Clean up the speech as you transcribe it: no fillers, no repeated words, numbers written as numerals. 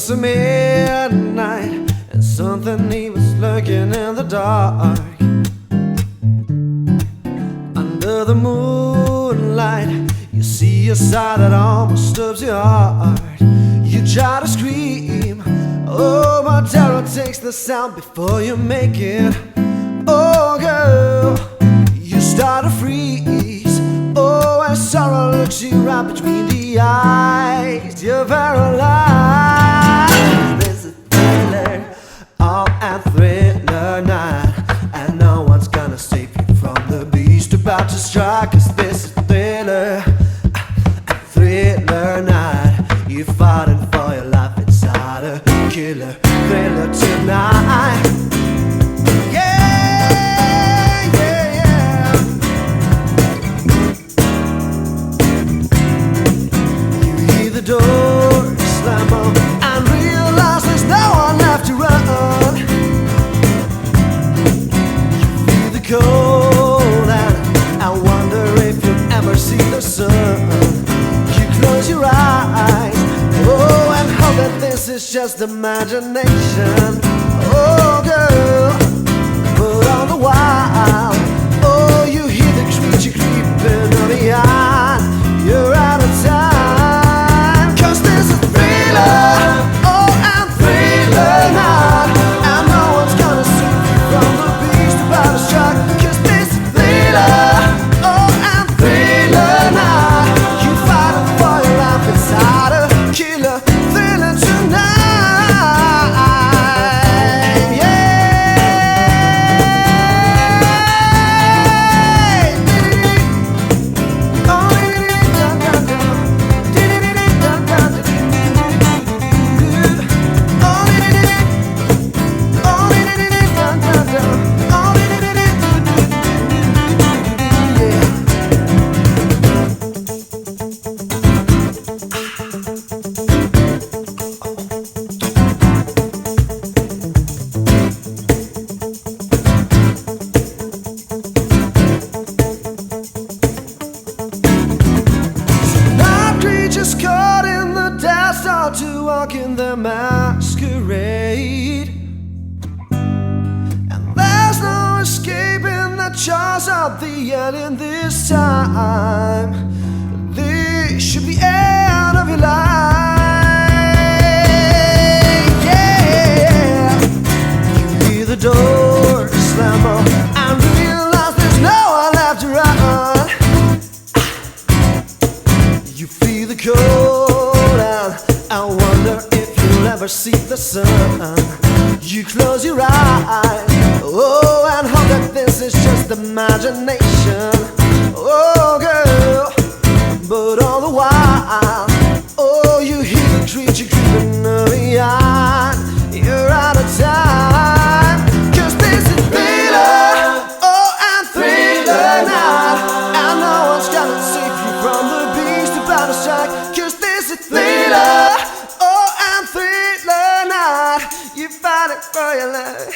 was midnight, and something he was lurking in the dark. Under the moonlight, you see a sight that almost disturbs your heart. You try to scream, oh, but terror takes the sound before you make it. Oh, girl, you start to freeze. Oh, and sorrow looks you right between the eyes. You're paralyzed. This is thriller, all and thriller night, and no one's gonna save you from the beast about to strike. 'Cause this is thriller, a thriller night. You're fighting for your life inside a killer thriller tonight. Door slam on and realize there's no one left to run. You feel the cold and I wonder if you'll ever see the sun. You close your eyes, oh, and hope that this is just imagination. Oh, girl, but all the while, oh, you hear the creature creeping on behind. You're out of time. Oh, and thriller night, and no one's gonna save you from the beast about to strike. 'Cause this is thriller, oh, and thriller night. You fighting for your life inside a killer thriller tonight. Yeah. In the masquerade, and there's no escaping the jaws of the alien this time. This should be end of your life. Yeah, you hear the door slam on and realize there's no one left to run. You feel the cold and I wonder if you'll ever see the sun. You close your eyes, oh, and hope that this is just imagination. Oh, girl, but all the while, oh, you hear the creature creeping behind. You're out of time. 'Cause this is thriller, oh, and thriller night, and no one's gonna save you from the beast about to strike. 'Cause this is thriller, oh, and thriller night. You fight it for your life.